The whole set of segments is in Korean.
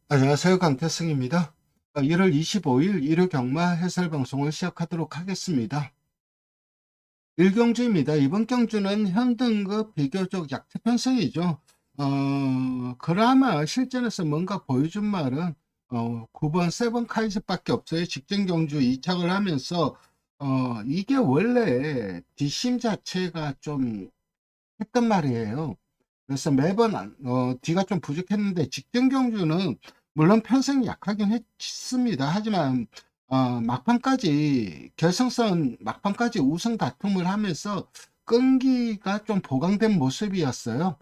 안녕하세요. 강태승입니다. 1월 25일 일요 경마 해설 방송을 시작하도록 하겠습니다. 1경주입니다. 이번 경주는 현등급 비교적 약세 편성이죠. 그나마 실전에서 뭔가 보여준 말은 9번 세븐 카이즈밖에 없어요. 직전 경주 2착을 하면서 이게 원래 뒷심 자체가 좀 했던 말이에요. 그래서 매번 뒤가 좀 부족했는데 직전 경주는 물론 편성이 약하긴 했습니다. 하지만 막판까지 결승선 막판까지 우승 다툼을 하면서 끈기가 좀 보강된 모습이었어요.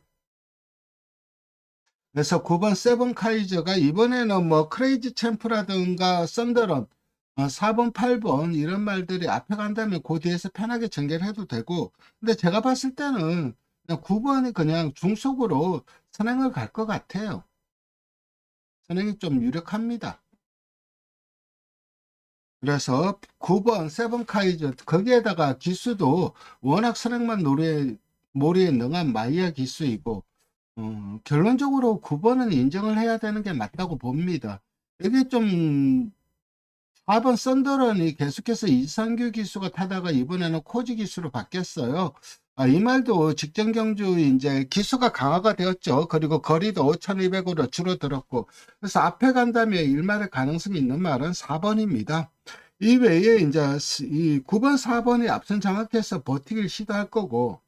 그래서 9번 세븐 카이저가 이번에는 뭐 크레이지 챔프라든가 썬더런 4번 8번 이런 말들이 앞에 간다면 그 뒤에서 편하게 전개를 해도 되고, 근데 제가 봤을 때는 그냥 9번이 그냥 중속으로 선행을 갈 것 같아요. 선행이 좀 유력합니다. 그래서 9번 세븐 카이저 거기에다가 기수도 워낙 선행만 몰이에 능한 마이야 기수이고, 결론적으로 9번은 인정을 해야 되는 게 맞다고 봅니다. 이게 좀 4번 썬더런이 계속해서 이상규 기수가 타다가 이번에는 코지 기수로 바뀌었어요. 이 말도 직전 경주 이제 기수가 강화가 되었죠. 그리고 거리도 1200으로 줄어들었고, 그래서 앞에 간다면 일말의 가능성이 있는 말은 4번입니다. 이 외에 이제 이 9번, 4번이 앞선 장악해서 버티기를 시도할 거고,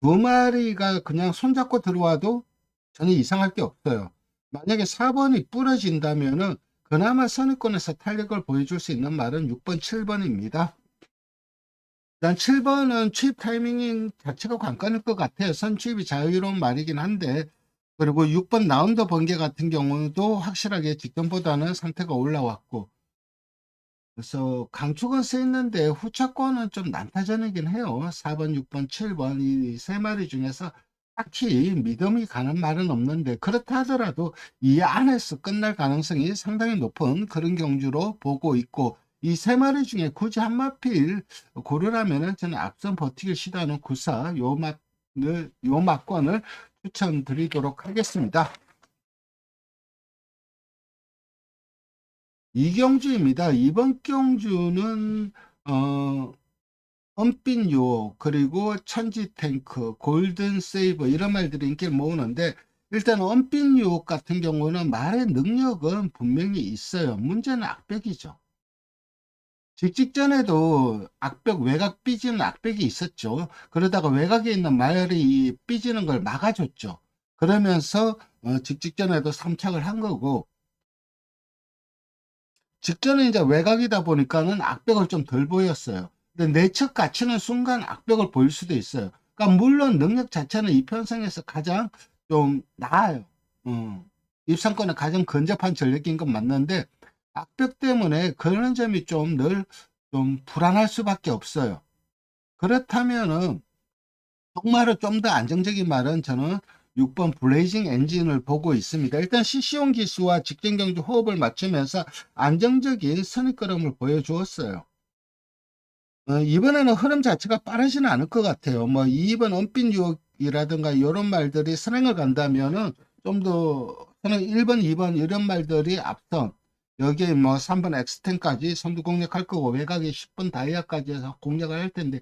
두 마리가 그냥 손잡고 들어와도 전혀 이상할 게 없어요. 만약에 4번이 부러진다면은 그나마 선의권에서 탄력을 보여줄 수 있는 말은 6번, 7번입니다. 일단 7번은 취입 타이밍 자체가 관건일 것 같아요. 선취입이 자유로운 말이긴 한데, 그리고 6번 라운드 번개 같은 경우도 확실하게 직전보다는 상태가 올라왔고, 그래서 강축은 쓰였는데 후차권은 좀 난타전이긴 해요. 4번, 6번, 7번 이 세 마리 중에서 딱히 믿음이 가는 말은 없는데, 그렇다 하더라도 이 안에서 끝날 가능성이 상당히 높은 그런 경주로 보고 있고, 이 세 마리 중에 굳이 한 마필 고르라면은 저는 앞선 버티기 시도하는 구사 요 막권을 추천드리도록 하겠습니다. 이경주입니다. 이번 경주는 은빛 유혹, 그리고 천지 탱크, 골든 세이버 이런 말들이 인기를 모으는데, 일단 은빛 유혹 같은 경우는 말의 능력은 분명히 있어요. 문제는 악백이죠. 직전에도 악백, 외곽 삐지는 악백이 있었죠. 그러다가 외곽에 있는 말이 삐지는 걸 막아줬죠. 그러면서 직전에도 3착을 한 거고, 직전에 이제 외곽이다 보니까는 악백을 좀 덜 보였어요. 근데 내측 갇히는 순간 악백을 보일 수도 있어요. 그러니까 물론 능력 자체는 이 편성에서 가장 좀 나아요. 입상권에 가장 근접한 전력인 건 맞는데, 악백 때문에 그런 점이 좀 늘 좀 불안할 수밖에 없어요. 그렇다면은 정말로 좀 더 안정적인 말은 저는 6번 블레이징 엔진을 보고 있습니다. 일단 CC용 기수와 직전 경주 호흡을 맞추면서 안정적인 선입걸음을 보여주었어요. 이번에는 흐름 자체가 빠르지는 않을 것 같아요. 뭐 2번 은빛 유혹이라든가 이런 말들이 선행을 간다면은 좀 더 선행 1번, 2번 이런 말들이 앞선, 여기에 뭐 3번 엑스텐까지 선두 공략할 거고 외곽에 10번 다이아까지 해서 공략을 할 텐데,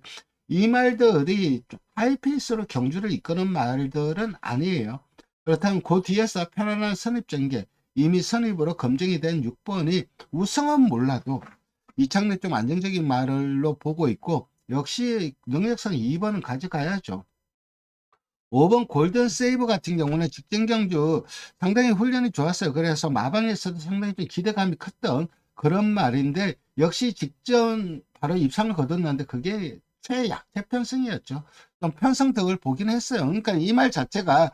이 말들이 하이페이스로 경주를 이끄는 말들은 아니에요. 그렇다면 그 뒤에서 편안한 선입 전개, 이미 선입으로 검증이 된 6번이 우승은 몰라도 이창래 좀 안정적인 말로 보고 있고, 역시 능력상 2번은 가져가야죠. 5번 골든 세이브 같은 경우는 직전 경주 상당히 훈련이 좋았어요. 그래서 마방에서도 상당히 좀 기대감이 컸던 그런 말인데, 역시 직전 바로 입상을 거뒀는데 그게 최약태 편승이었죠. 좀 편성덕을 보긴 했어요. 그러니까 이 말 자체가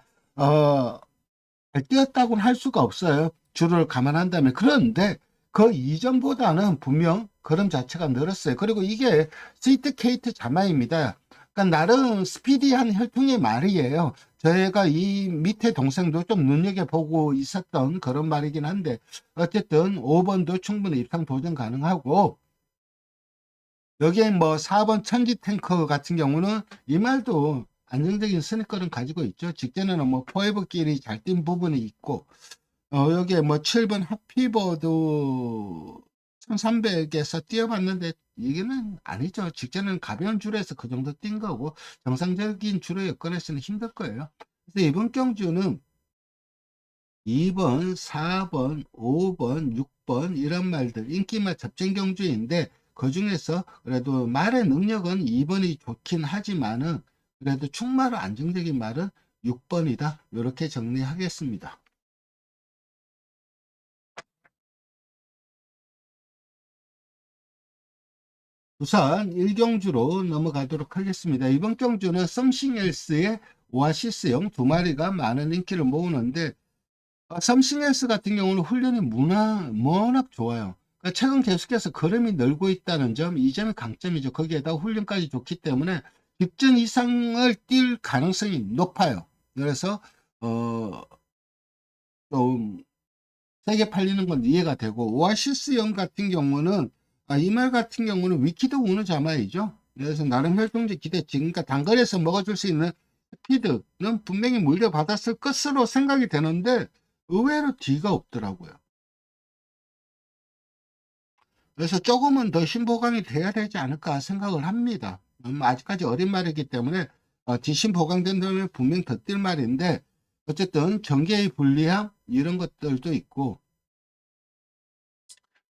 잘 뛰었다고는 할 수가 없어요. 주를 감안한다면. 그런데 그 이전보다는 분명 걸음 자체가 늘었어요. 그리고 이게 스위트 케이트 자마입니다. 그러니까 나름 스피디한 혈통의 말이에요. 저희가 이 밑에 동생도 좀 눈여겨보고 있었던 그런 말이긴 한데, 어쨌든 5번도 충분히 입상 도전 가능하고, 여기에 뭐 4번 천지 탱커 같은 경우는 이 말도 안정적인 선입견을 가지고 있죠. 직전에는 뭐 포에버끼리 잘 뛴 부분이 있고, 여기에 뭐 7번 핫피버도 1300에서 뛰어봤는데 이게는 아니죠. 직전에는 가벼운 줄에서 그 정도 뛴 거고 정상적인 줄의 여건에서는 힘들 거예요. 그래서 이번 경주는 2번, 4번, 5번, 6번 이런 말들 인기말 접전 경주인데 그중에서 그래도 말의 능력은 2번이 좋긴 하지만은 그래도 충마로 안정적인 말은 6번이다. 이렇게 정리하겠습니다. 우선 1경주로 넘어가도록 하겠습니다. 이번 경주는 썸싱엘스의 오아시스형 두 마리가 많은 인기를 모으는데 썸싱엘스 같은 경우는 훈련이 워낙 좋아요. 그러니까 최근 계속해서 걸음이 늘고 있다는 점, 이 점이 강점이죠. 거기에다 훈련까지 좋기 때문에 직전 이상을 뛸 가능성이 높아요. 그래서 어, 좀 세게 팔리는 건 이해가 되고 오아시스형 같은 경우는 이 말 같은 경우는 위키드 우는 자마이죠. 그래서 나름 혈통제 기대치, 그러니까 단거리에서 먹어줄 수 있는 스피드는 분명히 물려받았을 것으로 생각이 되는데 의외로 뒤가 없더라고요. 그래서 조금은 더 신보강이 돼야 되지 않을까 생각을 합니다. 아직까지 어린 말이기 때문에 뒤신 보강된다면 분명 더 뛸 말인데 어쨌든 전개의 불리함 이런 것들도 있고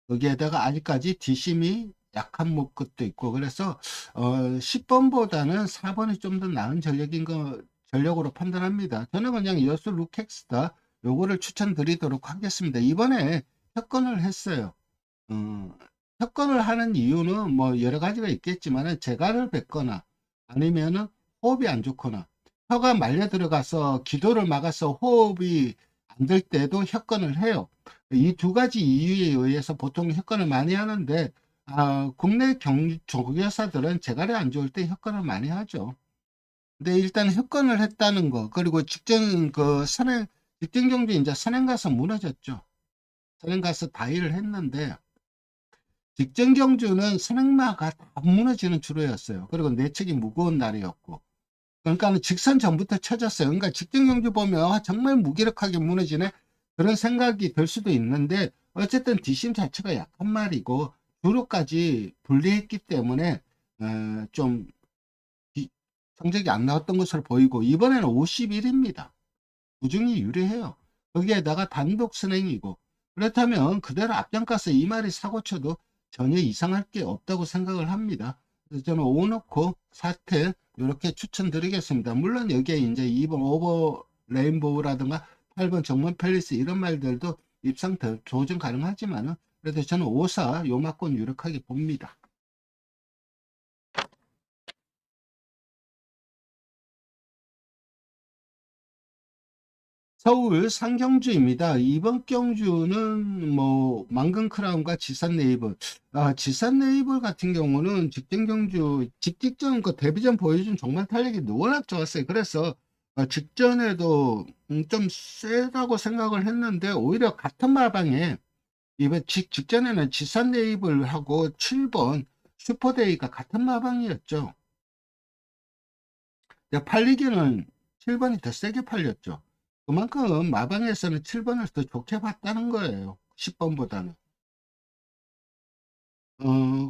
여기에다가 아직까지 뒷심이 약한 것도 있고 그래서 10번보다는 4번이 좀 더 나은 전력으로 판단합니다. 저는 그냥 여수 루텍스다 요거를 추천드리도록 하겠습니다. 이번에 협건을 했어요. 어, 협건을 하는 이유는 뭐 여러 가지가 있겠지만 재갈을 뱉거나 아니면은 호흡이 안 좋거나 혀가 말려 들어가서 기도를 막아서 호흡이 안 될 때도 협건을 해요. 이 두 가지 이유에 의해서 보통 협건을 많이 하는데 국내 조교사들은 재갈이 안 좋을 때 협건을 많이 하죠. 근데 일단 협건을 했다는 거 그리고 직전 직전 경주 이제 선행 가서 무너졌죠. 선행 가서 다이를 했는데 직전 경주는 선행마가 다 무너지는 주로였어요. 그리고 내측이 무거운 날이었고. 그러니까 직선 전부터 쳐졌어요. 그러니까 직전 경주 보면 정말 무기력하게 무너지네. 그런 생각이 들 수도 있는데 어쨌든 뒷심 자체가 약한 말이고 주로까지 분리했기 때문에 좀 성적이 안 나왔던 것으로 보이고 이번에는 51입니다. 부중이 유리해요. 거기에다가 단독 선행이고 그렇다면 그대로 앞장가서 이 말이 사고 쳐도 전혀 이상할 게 없다고 생각을 합니다. 그래서 저는 오너코 사태 이렇게 추천드리겠습니다. 물론 여기에 이제 2번 오버 레인보우라든가 8번 정문 팰리스 이런 말들도 입상 조정 가능하지만은 그래도 저는 5사 요마권 유력하게 봅니다. 서울 상경주입니다. 이번 경주는 뭐 만근 크라운과 지산 네이블. 지산 네이블 같은 경우는 직전 경주 직직전 그 데뷔전 보여준 정말 탄력이 워낙 좋았어요. 그래서 직전에도 좀 세다고 생각을 했는데 오히려 같은 마방에 이번 직전에는 지산 네이블하고 7번 슈퍼데이가 같은 마방이었죠. 팔리기는 7번이 더 세게 팔렸죠. 그만큼 마방에서는 7번을 더 좋게 봤다는 거예요. 10번보다는.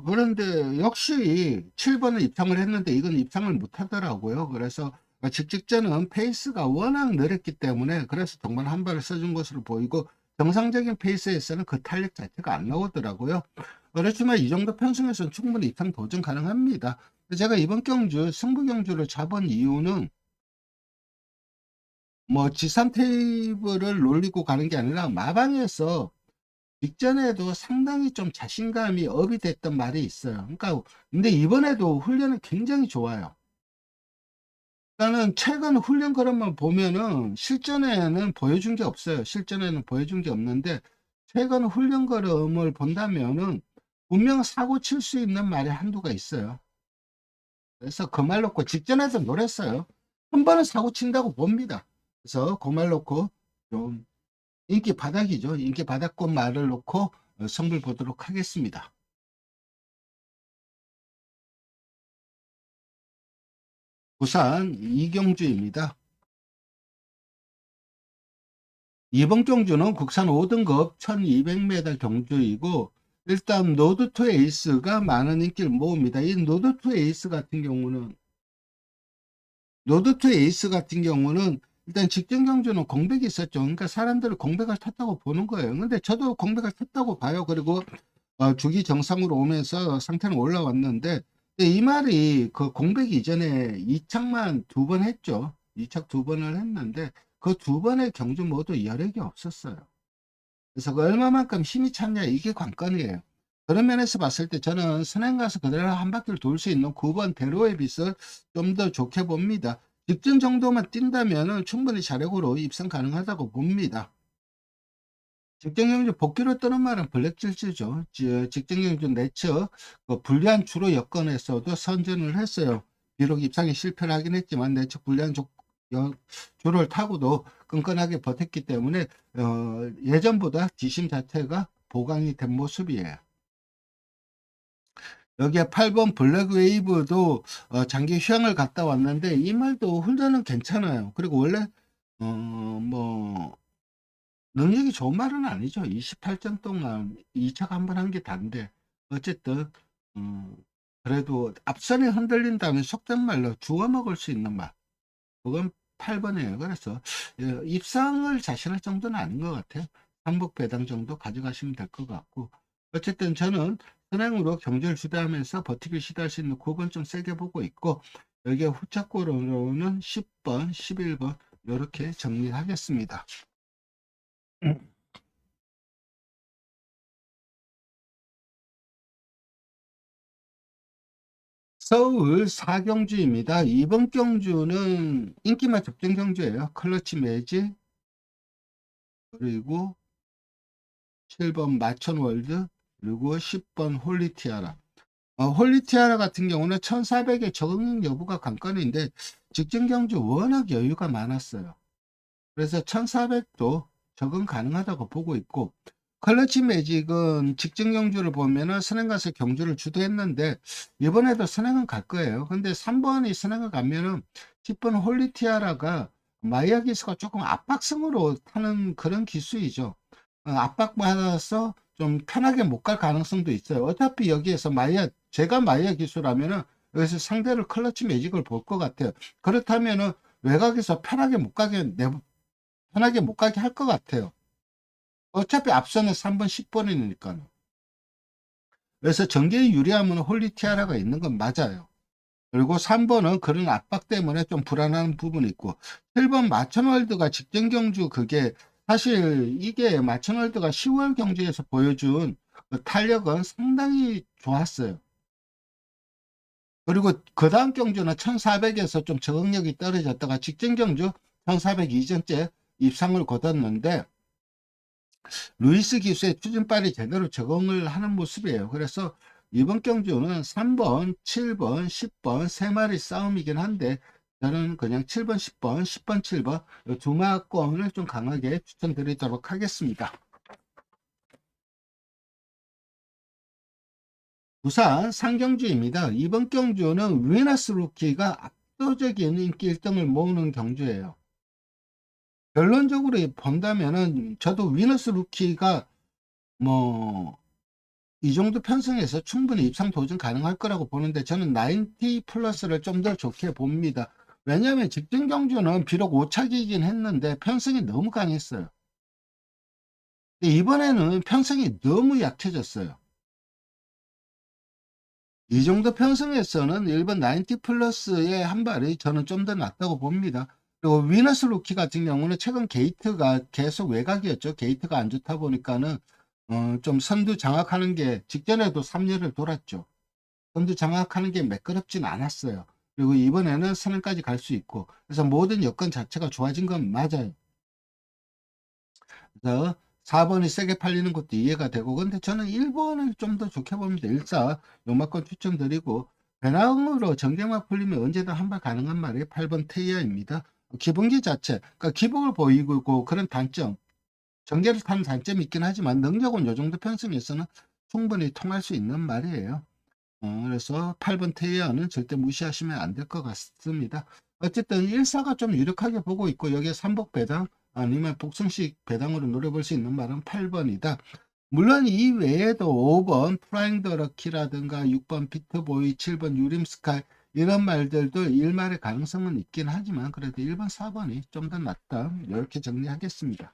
그런데 역시 7번을 입상을 했는데 이건 입상을 못 하더라고요. 그래서 직직전은 페이스가 워낙 느렸기 때문에 그래서 정말 한 발을 써준 것으로 보이고 정상적인 페이스에서는 그 탄력 자체가 안 나오더라고요. 그렇지만 이 정도 편승에서는 충분히 입상 도전 가능합니다. 제가 이번 경주 승부 경주를 잡은 이유는 뭐 지산 테이블을 놀리고 가는 게 아니라 마방에서 직전에도 상당히 좀 자신감이 업이 됐던 말이 있어요. 그러니까 근데 이번에도 훈련은 굉장히 좋아요. 일단은 최근 훈련 걸음만 보면은 실전에는 보여준 게 없어요. 실전에는 보여준 게 없는데 최근 훈련 걸음을 본다면은 분명 사고 칠 수 있는 말이 한두가 있어요. 그래서 그 말 놓고 직전에도 노렸어요. 한 번은 사고 친다고 봅니다. 그래서 그 말 놓고 좀 인기 바닥이죠. 인기 바닥권 말을 놓고 선물 보도록 하겠습니다. 부산 이경주입니다. 2번 경주는 국산 5등급 1200m 경주이고, 일단 노드2 에이스가 많은 인기를 모읍니다. 이 노드2 에이스 같은 경우는 일단 직전 경주는 공백이 있었죠. 그러니까 사람들은 공백을 탔다고 보는 거예요. 근데 저도 공백을 탔다고 봐요. 그리고 주기 정상으로 오면서 상태는 올라왔는데, 근데 이 말이 그 공백 이전에 이착만 2번 했죠. 이착 2번을 했는데 그 2번의 경주 모두 여력이 없었어요. 그래서 그 얼마만큼 힘이 찼냐 이게 관건이에요. 그런 면에서 봤을 때 저는 선행 가서 그대로 한 바퀴를 돌 수 있는 9번 대로의 빛을 좀 더 좋게 봅니다. 직전 정도만 뛴다면 충분히 자력으로 입상 가능하다고 봅니다. 직전경주 복귀로 뜨는 말은 블랙질주죠. 직전경주 내측 불리한 주로 여건에서도 선전을 했어요. 비록 입상에 실패를 하긴 했지만 내측 불리한 주를 타고도 끈끈하게 버텼기 때문에 예전보다 뒷심 자체가 보강이 된 모습이에요. 여기에 8번 블랙웨이브도 장기 휴양을 갔다 왔는데 이 말도 훈련은 괜찮아요. 그리고 원래 뭐 능력이 좋은 말은 아니죠. 28전 동안 2차 한 번 한 게 단데 어쨌든 그래도 앞선이 흔들린다면 속된 말로 주워 먹을 수 있는 말, 그건 8번이에요. 그래서 입상을 자신할 정도는 아닌 것 같아요. 상복 배당 정도 가져가시면 될 것 같고, 어쨌든 저는 선행으로 경주를 주도하면서 버티기 시도할 수 있는 9번 좀 세게 보고 있고, 여기에 후착고로는 10번, 11번 이렇게 정리하겠습니다. 서울 사경주입니다. 이번 경주는 인기만 접전 경주예요. 클러치 매직, 그리고 7번 마천월드, 그리고 10번 홀리티아라. 홀리티아라 같은 경우는 1400의 적응력 여부가 관건인데 직전 경주 워낙 여유가 많았어요. 그래서 1400도 적응 가능하다고 보고 있고, 클러치 매직은 직전 경주를 보면은 선행 가서 경주를 주도했는데 이번에도 선행은 갈 거예요. 근데 3번이 선행을 가면은 10번 홀리티아라가 마이야 기수가 조금 압박성으로 타는 그런 기수이죠. 압박받아서 좀 편하게 못 갈 가능성도 있어요. 어차피 여기에서 제가 마이야 기수라면은 여기서 상대를 클러치 매직을 볼 것 같아요. 그렇다면은 외곽에서 편하게 못 가게 할 것 같아요. 어차피 앞서는 3번, 10번이니까. 그래서 전개에 유리하면 홀리티아라가 있는 건 맞아요. 그리고 3번은 그런 압박 때문에 좀 불안한 부분이 있고, 7번 마천월드가 직전 경주 그게 사실 이게 마천월드가 10월 경주에서 보여준 그 탄력은 상당히 좋았어요. 그리고 그 다음 경주는 1400에서 좀 적응력이 떨어졌다가 직전 경주 1400 이전째 입상을 거뒀는데 루이스 기수의 추진빨이 제대로 적응을 하는 모습이에요. 그래서 이번 경주는 3번, 7번, 10번 세 마리 싸움이긴 한데 저는 그냥 7번, 10번, 10번, 7번 두 마권을 좀 강하게 추천드리도록 하겠습니다. 부산 상경주입니다. 이번 경주는 위너스 루키가 압도적인 인기 1등을 모으는 경주예요. 결론적으로 본다면은 저도 위너스 루키가 뭐 이 정도 편성에서 충분히 입상 도전 가능할 거라고 보는데 저는 90 플러스를 좀 더 좋게 봅니다. 왜냐하면 직전 경주는 비록 오차기이긴 했는데 편성이 너무 강했어요. 근데 이번에는 편성이 너무 약해졌어요. 이 정도 편성에서는 일본 90 플러스의 한 발이 저는 좀 더 낫다고 봅니다. 그리고 위너스 루키 같은 경우는 최근 게이트가 계속 외곽이었죠. 게이트가 안 좋다 보니까는 좀 선두 장악하는 게 직전에도 3년을 돌았죠. 선두 장악하는 게 매끄럽진 않았어요. 그리고 이번에는 선행까지 갈 수 있고 그래서 모든 여건 자체가 좋아진 건 맞아요. 그래서 4번이 세게 팔리는 것도 이해가 되고 근데 저는 1번을 좀 더 좋게 봅니다. 14 요만큼 추천드리고 배낭으로 전개만 풀리면 언제든 한 발 가능한 말이 8번 테이아입니다. 기본기 자체 그러니까 기복을 보이고 그런 단점 전개를 타는 단점이 있긴 하지만 능력은 요 정도 편성에서는 충분히 통할 수 있는 말이에요. 그래서 8번 테이어는 절대 무시하시면 안 될 것 같습니다. 어쨌든 1사가 좀 유력하게 보고 있고 여기에 삼복 배당 아니면 복승식 배당으로 노려볼 수 있는 말은 8번이다. 물론 이 외에도 5번 프라잉 더 럭키라든가 6번 피트보이, 7번 유림스카이 이런 말들도 일말의 가능성은 있긴 하지만 그래도 1번, 4번이 좀 더 낫다. 이렇게 정리하겠습니다.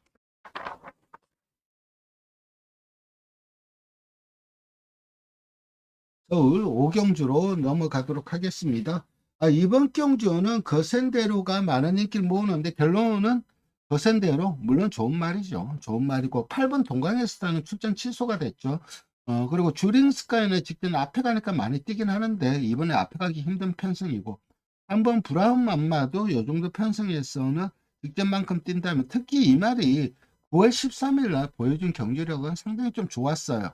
서울 오경주로 넘어가도록 하겠습니다. 이번 경주는 거센대로가 많은 인기를 모으는데 결론은 거센대로 물론 좋은 말이죠. 좋은 말이고 8번 동강에서는 출전 취소가 됐죠. 그리고 주링스카이는 직전 앞에 가니까 많이 뛰긴 하는데 이번에 앞에 가기 힘든 편승이고 3번 브라운 맘마도 요 정도 편승에서는 직전만큼 뛴다면 특히 이 말이 9월 13일 날 보여준 경기력은 상당히 좀 좋았어요.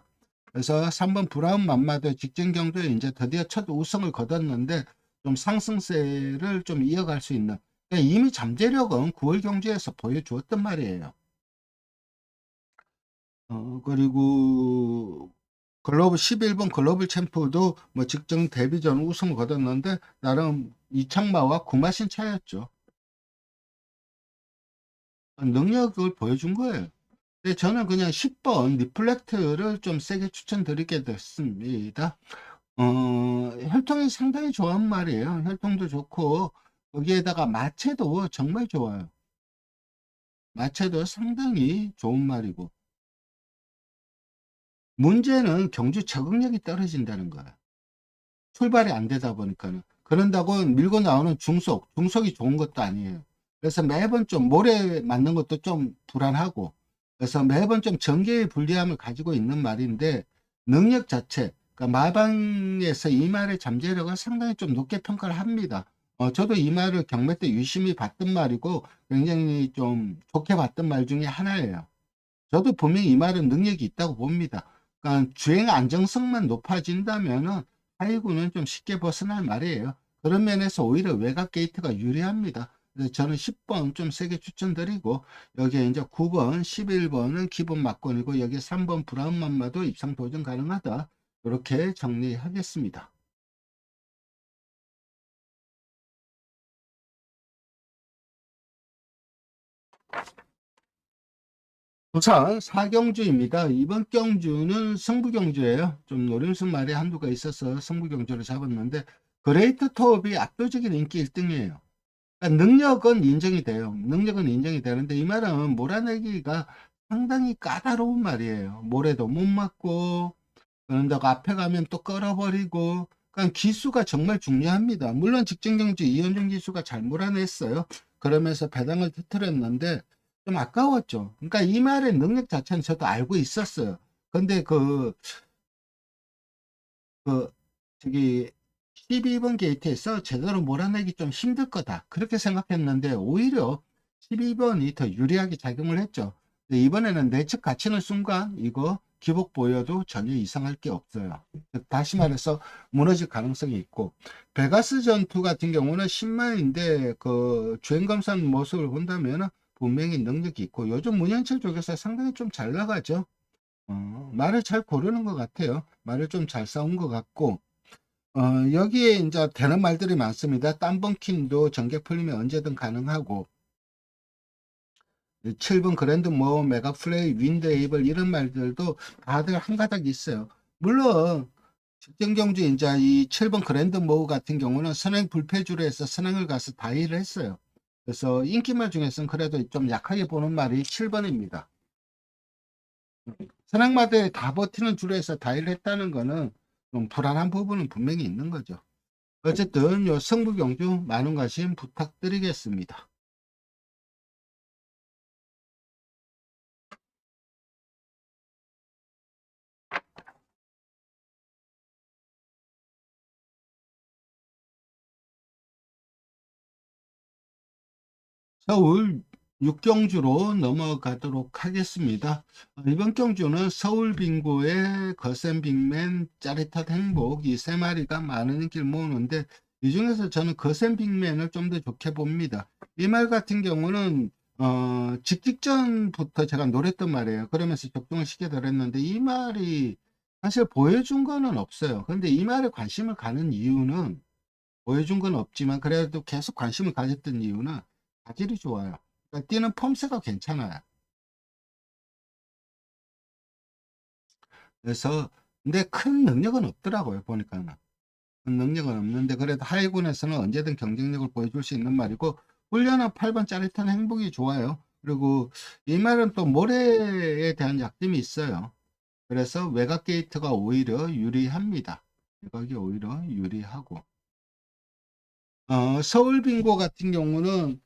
그래서 3번 브라운 맘마도 직전 경주에 이제 드디어 첫 우승을 거뒀는데 좀 상승세를 좀 이어갈 수 있는 그러니까 이미 잠재력은 9월 경주에서 보여주었단 말이에요. 그리고 글로벌 11번 글로벌 챔프도 뭐 직전 데뷔전 우승을 거뒀는데 나름 이창마와 구마신 차였죠. 능력을 보여준 거예요. 근데 저는 그냥 10번 리플렉트를 좀 세게 추천드리게 됐습니다. 혈통이 상당히 좋은 말이에요. 혈통도 좋고, 거기에다가 마체도 정말 좋아요. 마체도 상당히 좋은 말이고. 문제는 경주 적응력이 떨어진다는 거예요. 출발이 안 되다 보니까는. 그런다고 밀고 나오는 중속이 좋은 것도 아니에요. 그래서 매번 좀 모래 맞는 것도 좀 불안하고, 그래서 매번 좀 전개의 불리함을 가지고 있는 말인데, 능력 자체, 그러니까 마방에서 이 말의 잠재력을 상당히 좀 높게 평가를 합니다. 저도 이 말을 경매 때 유심히 봤던 말이고, 굉장히 좀 좋게 봤던 말 중에 하나예요. 저도 분명히 이 말은 능력이 있다고 봅니다. 그러니까 주행 안정성만 높아진다면은 하이구는 좀 쉽게 벗어날 말이에요. 그런 면에서 오히려 외곽 게이트가 유리합니다. 그래서 저는 10번 좀 세게 추천드리고 여기에 이제 9번, 11번은 기본 막권이고 여기 3번 브라운 맘마도 입상 도전 가능하다. 이렇게 정리하겠습니다. 우선 4경주입니다. 이번 경주는 승부경주예요. 좀 노림수 말이 한두가 있어서 승부경주를 잡았는데 그레이트 톱이 압도적인 인기 1등이에요. 그러니까 능력은 인정이 돼요. 능력은 인정이 되는데 이 말은 몰아내기가 상당히 까다로운 말이에요. 모래도 못 맞고 그런다고 앞에 가면 또 끌어버리고 그러니까 기수가 정말 중요합니다. 물론 직전경주 이현중 기수가 잘 몰아냈어요. 그러면서 배당을 터뜨렸는데 좀 아까웠죠. 그러니까 이 말의 능력 자체는 저도 알고 있었어요. 근데 그 저기 12번 게이트에서 제대로 몰아내기 좀 힘들 거다. 그렇게 생각했는데 오히려 12번이 더 유리하게 작용을 했죠. 근데 이번에는 내측 갇히는 순간 이거 기복 보여도 전혀 이상할 게 없어요. 다시 말해서 무너질 가능성이 있고 베가스 전투 같은 경우는 10만인데 그 주행 검사하는 모습을 본다면 분명히 능력이 있고 요즘 문현철 쪽에서 상당히 좀 잘 나가죠. 말을 잘 고르는 것 같아요. 말을 좀 잘 싸운 것 같고 여기에 이제 되는 말들이 많습니다. 땀벙킹도 전개 풀리면 언제든 가능하고 7번 그랜드 뭐 메가 플레이 윈드 에이블 이런 말들도 다들 한 가닥 있어요. 물론 직전 경주 이제 이 7번 그랜드 모 같은 경우는 선행 불패주로 해서 선행을 가서 다이를 했어요. 그래서 인기말 중에서는 그래도 좀 약하게 보는 말이 7번입니다. 선행마대에 다 버티는 주로 해서 다이를 했다는 거는 좀 불안한 부분은 분명히 있는 거죠. 어쨌든 요 승부 경주 많은 관심 부탁드리겠습니다. 서울 6경주로 넘어가도록 하겠습니다. 이번 경주는 서울 빙고의 거센 빅맨, 짜릿한 행복 이 세 마리가 많은 인기를 모으는데 이 중에서 저는 거센 빅맨을 좀 더 좋게 봅니다. 이 말 같은 경우는 직전부터 제가 노랬던 말이에요. 그러면서 적중을 시켜드렸는데 이 말이 사실 보여준 거는 없어요. 근데 이 말에 관심을 가는 이유는 보여준 건 없지만 그래도 계속 관심을 가졌던 이유는 자질이 좋아요. 그러니까 뛰는 폼새가 괜찮아요. 그래서 근데 큰 능력은 없더라고요. 보니까는. 큰 능력은 없는데 그래도 하위군에서는 언제든 경쟁력을 보여줄 수 있는 말이고 훈련은 8번 짜릿한 행복이 좋아요. 그리고 이 말은 또 모래에 대한 약점이 있어요. 그래서 외곽 게이트가 오히려 유리합니다. 외곽이 오히려 유리하고 서울 빙고 같은 경우는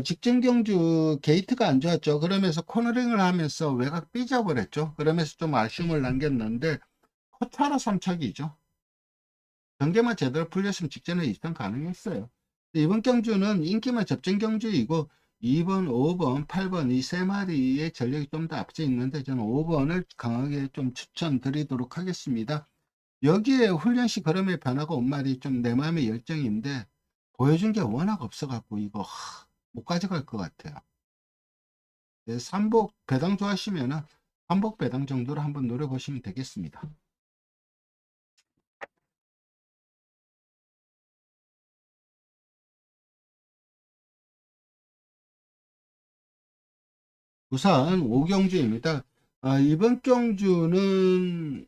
직전 경주 게이트가 안 좋았죠. 그러면서 코너링을 하면서 외곽 삐져버렸죠. 그러면서 좀 아쉬움을 남겼는데 허타라 삼척이죠. 경기만 제대로 풀렸으면 직전에 입상 가능했어요. 이번 경주는 인기만 접전 경주이고 2번, 5번, 8번 이 세 마리의 전력이 좀 더 앞서 있는데 저는 5번을 강하게 좀 추천드리도록 하겠습니다. 여기에 훈련 시 걸음의 변화가 온 말이 좀 내 마음의 열정인데 보여준 게 워낙 없어갖고 이거 못 가져갈 것 같아요. 삼복 배당 좋아하시면은 삼복 배당 정도로 한번 노려보시면 되겠습니다. 우선 5경주입니다. 이번 경주는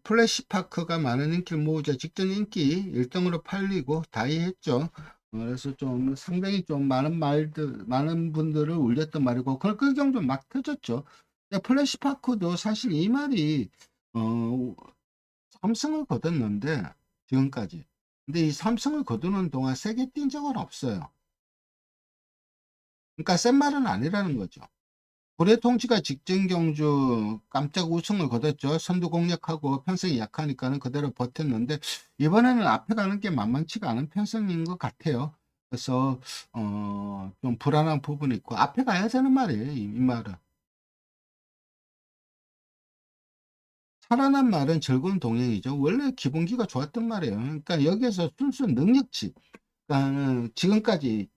플래시파크가 많은 인기를 모으자 직전 인기 1등으로 팔리고 다이했죠. 그래서 좀 상당히 좀 많은 분들을 울렸던 말이고, 그 경주 막 터졌죠. 근데 플래시파크도 사실 이 말이, 어, 삼성을 거뒀는데, 지금까지. 근데 이 삼성을 거두는 동안 세게 뛴 적은 없어요. 그러니까 센 말은 아니라는 거죠. 고래 통치가 직전 경주 깜짝 우승을 거뒀죠. 선두 공략하고 편성이 약하니까는 그대로 버텼는데 이번에는 앞에 가는 게 만만치가 않은 편성인 것 같아요. 그래서 좀 불안한 부분이 있고 앞에 가야 되는 말이에요. 이 말은. 살아난 말은 즐거운 동행이죠. 원래 기본기가 좋았던 말이에요. 그러니까 여기에서 순수 능력치. 그러니까 지금까지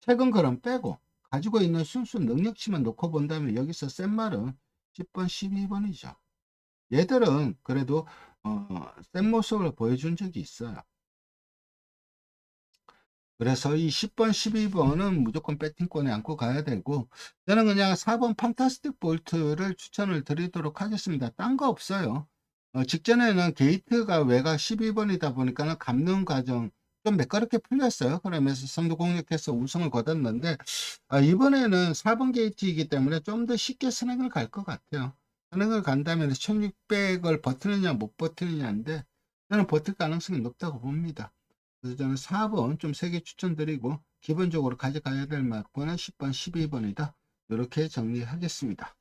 최근 걸음 빼고 가지고 있는 순수 능력치만 놓고 본다면 여기서 센 말은 10번, 12번이죠. 얘들은 그래도 센 모습을 보여준 적이 있어요. 그래서 이 10번, 12번은 무조건 배팅권에 안고 가야 되고 저는 그냥 4번 판타스틱 볼트를 추천을 드리도록 하겠습니다. 딴 거 없어요. 직전에는 게이트가 외곽 12번이다 보니까는 감는 과정 좀 매끄럽게 풀렸어요. 그러면서 선두 공략해서 우승을 거뒀는데 이번에는 4번 게이트이기 때문에 좀 더 쉽게 선행을 갈 것 같아요. 선행을 간다면 1600을 버티느냐 못 버티느냐인데 저는 버틸 가능성이 높다고 봅니다. 그래서 저는 4번 좀 세게 추천드리고 기본적으로 가져가야 될 말권은 10번, 12번이다. 이렇게 정리하겠습니다.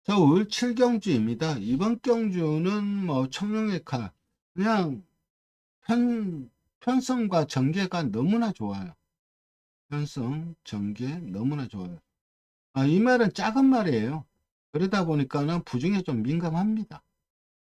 서울 7경주입니다. 이번 경주는 뭐 청룡의 칼 그냥 편성과 전개가 너무나 좋아요. 편성, 전개 너무나 좋아요. 이 말은 작은 말이에요. 그러다 보니까는 부중에 좀 민감합니다.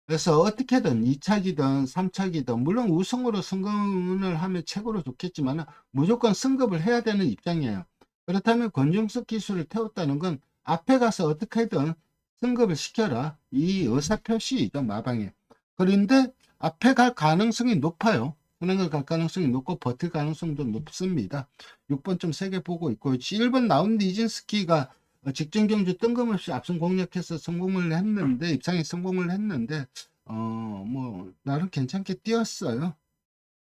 그래서 어떻게든 2차기든 3차기든 물론 우승으로 승근을 하면 최고로 좋겠지만 무조건 승급을 해야 되는 입장이에요. 그렇다면 권중석 기술을 태웠다는 건 앞에 가서 어떻게든 승급을 시켜라 이 의사표시이죠 마방에. 그런데 앞에 갈 가능성이 높아요. 은행을 갈 가능성이 높고 버틸 가능성도 높습니다. 6번 좀 세게 보고 있고 1번 나온 니진스키가 직전 경주 뜬금없이 앞선 공략해서 성공을 했는데 입상에 성공을 했는데 뭐 나름 괜찮게 뛰었어요.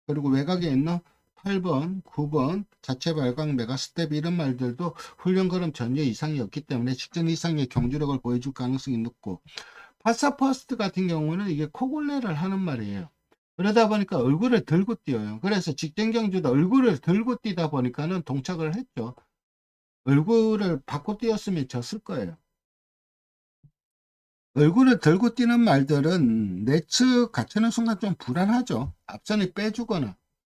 그리고 외곽에 있는 8번, 9번 자체 발광 메가 스텝 이런 말들도 훈련 걸음 전혀 이상이 없기 때문에 직전 이상의 경주력을 보여줄 가능성이 높고 파사퍼스트 같은 경우는 이게 코골레를 하는 말이에요. 그러다 보니까 얼굴을 들고 뛰어요. 그래서 직전 경주도 얼굴을 들고 뛰다 보니까는 동착을 했죠. 얼굴을 받고 뛰었으면 졌을 거예요. 얼굴을 들고 뛰는 말들은 내측 갖추는 순간 좀 불안하죠. 앞선이 빼주거나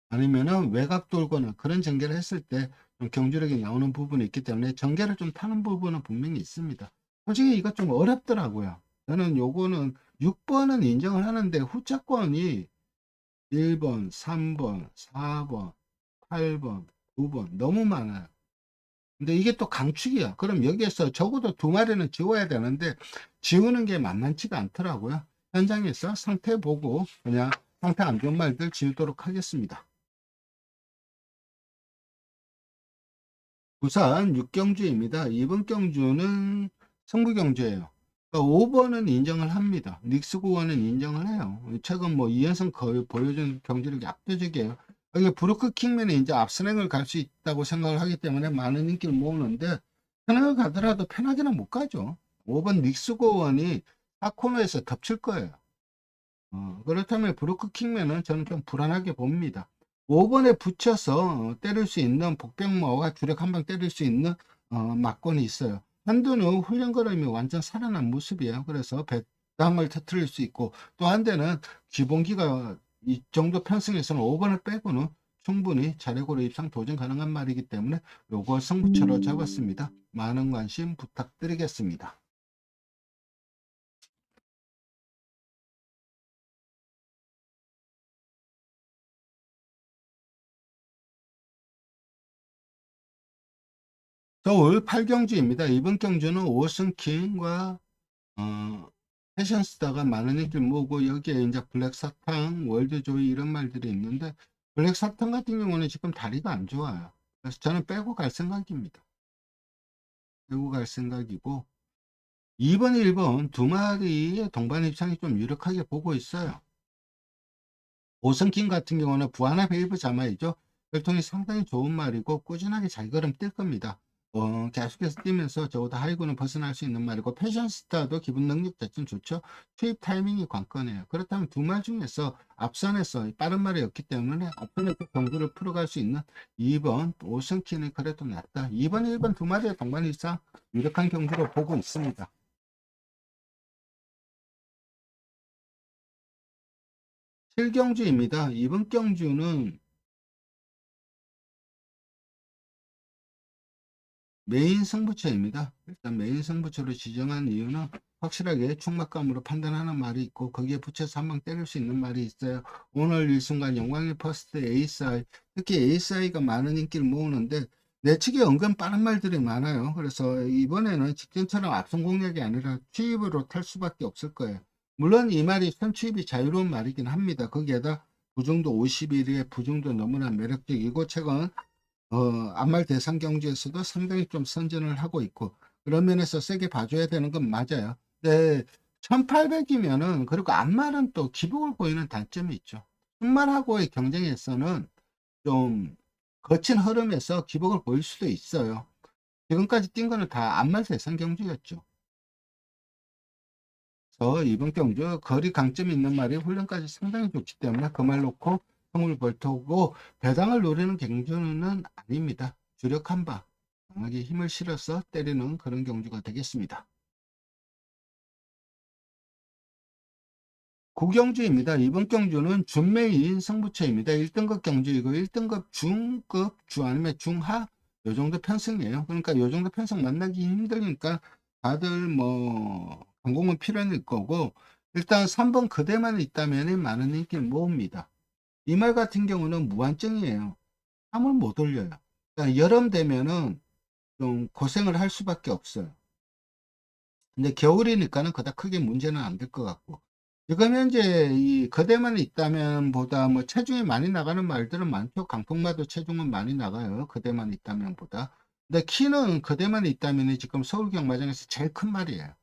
아니면은 외곽 돌거나 그런 전개를 했을 때 좀 경주력이 나오는 부분이 있기 때문에 전개를 좀 타는 부분은 분명히 있습니다. 솔직히 이거 좀 어렵더라고요. 저는 요거는 6번은 인정을 하는데 후차권이 1번, 3번, 4번, 8번, 9번 너무 많아요. 근데 이게 또 강축이야. 그럼 여기에서 적어도 두 마리는 지워야 되는데 지우는 게 만만치가 않더라고요. 현장에서 상태 보고 그냥 상태 안 좋은 말들 지우도록 하겠습니다. 부산 6경주입니다. 이번 경주는 승부경주예요. 그러니까 5번은 인정을 합니다. 닉스고원은 인정을 해요. 최근 뭐 2연승 거의 보여준 경기력이 압도적이에요. 이게 브루크 킹맨이 이제 앞선행을 갈 수 있다고 생각을 하기 때문에 많은 인기를 모으는데 선행을 가더라도 편하게는 못 가죠. 5번 닉스고원이 4코너에서 덮칠 거예요. 그렇다면 브루크 킹맨은 저는 좀 불안하게 봅니다. 5번에 붙여서 때릴 수 있는 복병마와 주력 한 방 때릴 수 있는 막권이 있어요. 한두는 훈련 걸음이 완전 살아난 모습이에요. 그래서 배당을 터트릴 수 있고 또 한 대는 기본기가 이 정도 편승에서는 5번을 빼고는 충분히 자력으로 입상 도전 가능한 말이기 때문에 요거 승부처로 잡았습니다. 많은 관심 부탁드리겠습니다. 서울 8경주입니다. 이번 경주는 오승킹과 패션스타가 많은 인기를 모으고 여기에 이제 블랙사탕, 월드조이 이런 말들이 있는데 블랙사탕 같은 경우는 지금 다리가 안 좋아요. 그래서 저는 빼고 갈 생각입니다. 빼고 갈 생각이고 2번, 1번 두 마리의 동반 입장이 좀 유력하게 보고 있어요. 오승킨 같은 경우는 부하나 베이브 자마이죠. 혈통이 상당히 좋은 말이고 꾸준하게 잘 걸음 뛸 겁니다. 계속해서 뛰면서 적어도 하이군은 벗어날 수 있는 말이고 패션스타도 기본 능력 자체는 좋죠. 투입 타이밍이 관건이에요. 그렇다면 두 말 중에서 앞선에서 빠른 말이 없기 때문에 앞선에서 경주를 풀어갈 수 있는 2번 오승킨이 그래도 낫다. 2번, 1번 두 마리의 동반 이상 유력한 경주로 보고 있습니다. 7경주입니다. 이번 경주는 메인 승부처입니다. 일단 메인 승부처로 지정한 이유는 확실하게 충막감으로 판단하는 말이 있고 거기에 붙여서 한 방 때릴 수 있는 말이 있어요. 오늘 이 순간 영광의 퍼스트 에이스아이, 특히 에이스아이가 많은 인기를 모으는데 내측에 은근 빠른 말들이 많아요. 그래서 이번에는 직전처럼 앞선 공략이 아니라 추입으로 탈 수밖에 없을 거예요. 물론 이 말이 선추입이 자유로운 말이긴 합니다. 거기에다 부중도 51에 부중도 너무나 매력적이고 최근 안말 대상 경주에서도 상당히 좀 선전을 하고 있고 그런 면에서 세게 봐줘야 되는 건 맞아요. 근데 1800이면은 그리고 안말은 또 기복을 보이는 단점이 있죠. 승말하고의 경쟁에서는 좀 거친 흐름에서 기복을 보일 수도 있어요. 지금까지 뛴 거는 다 안말 대상 경주였죠. 그래서 이번 경주 거리 강점이 있는 말이 훈련까지 상당히 좋기 때문에 그 말 놓고 성을 벌토고 배당을 노리는 경주는 아닙니다. 주력 한방 강하게 힘을 실어서 때리는 그런 경주가 되겠습니다. 구경주입니다. 이번 경주는 준메인 승부처입니다. 1등급 경주이고 1등급 중급 주 아니면 중하 요 정도 편승이에요. 그러니까 요 정도 편승 만나기 힘드니까 다들 뭐 강공은 필요할 거고 일단 3번 그대만 있다면 많은 인기를 모읍니다. 이 말 같은 경우는 무한증이에요. 잠을 못 올려요. 그러니까 여름 되면은 좀 고생을 할 수밖에 없어요. 근데 겨울이니까는 그닥 크게 문제는 안 될 것 같고. 지금 현재 이 거대만 있다면 보다 뭐 체중이 많이 나가는 말들은 많죠. 강풍마도 체중은 많이 나가요. 거대만 있다면 보다. 근데 키는 거대만 있다면 지금 서울경마장에서 제일 큰 말이에요.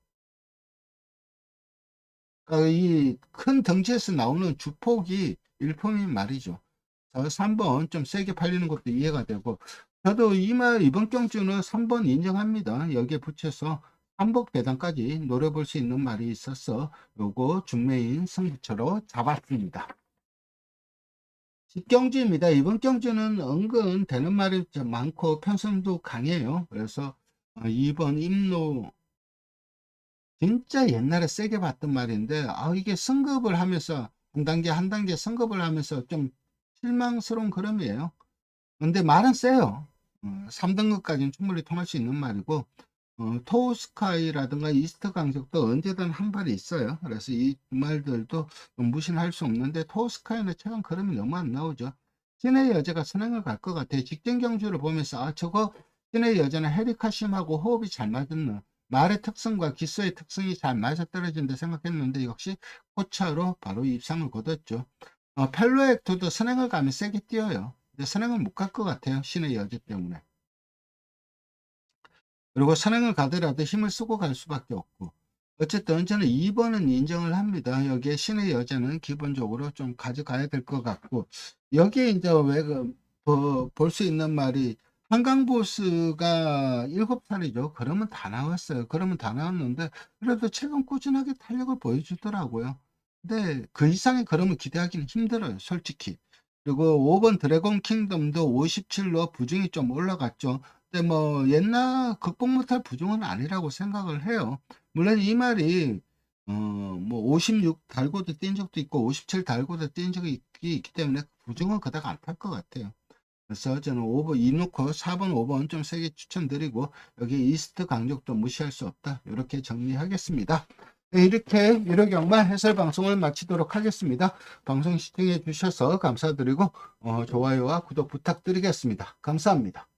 그러니까 이 큰 덩치에서 나오는 주폭이 일품인 말이죠. 3번 좀 세게 팔리는 것도 이해가 되고 저도 이번 경주는 3번 인정합니다. 여기에 붙여서 한복 배당까지 노려볼 수 있는 말이 있어서 요거 중매인 승부처로 잡았습니다. 10경주입니다. 이번 경주는 은근 되는 말이 좀 많고 편성도 강해요. 그래서 2번 임노 진짜 옛날에 세게 봤던 말인데 이게 승급을 하면서 한 단계 한 단계 승급을 하면서 좀 실망스러운 그림이에요. 근데 말은 세요. 3등급까지는 충분히 통할 수 있는 말이고 토우스카이라든가 이스트 강적도 언제든 한 발이 있어요. 그래서 이 말들도 무시는 할 수 없는데 토우스카이는 최근 그림이 너무 안 나오죠. 신의 여자가 선행을 갈 것 같아요. 직전 경주를 보면서 저거 신의 여자는 헤리카심하고 호흡이 잘 맞는 말의 특성과 기수의 특성이 잘 맞아떨어진다 생각했는데 역시 포차로 바로 입상을 거뒀죠. 펠로액트도 선행을 가면 세게 뛰어요. 근데 선행을 못 갈 것 같아요. 신의 여자 때문에. 그리고 선행을 가더라도 힘을 쓰고 갈 수밖에 없고. 어쨌든 저는 2번은 인정을 합니다. 여기에 신의 여자는 기본적으로 좀 가져가야 될 것 같고, 여기에 이제 왜 볼 수 있는 말이 한강보스가 7살이죠. 그러면 다 나왔어요. 그러면 다 나왔는데 그래도 최근 꾸준하게 탄력을 보여주더라고요. 근데 그 이상의 그러면 기대하기는 힘들어요, 솔직히. 그리고 5번 드래곤 킹덤도 57로 부중이 좀 올라갔죠. 근데 뭐 옛날 극복 못할 부종은 아니라고 생각을 해요. 물론 이 말이 뭐 56 달고도 뛴 적도 있고 57 달고도 뛴 적이 있기 때문에 부종은 그닥 안 탈 것 같아요. 그래서 저는 5번 이놓고 4번 5번 좀 세게 추천드리고 여기 이스트 강력도 무시할 수 없다, 이렇게 정리하겠습니다. 네, 이렇게 일요경마 해설 방송을 마치도록 하겠습니다. 방송 시청해 주셔서 감사드리고 좋아요와 구독 부탁드리겠습니다. 감사합니다.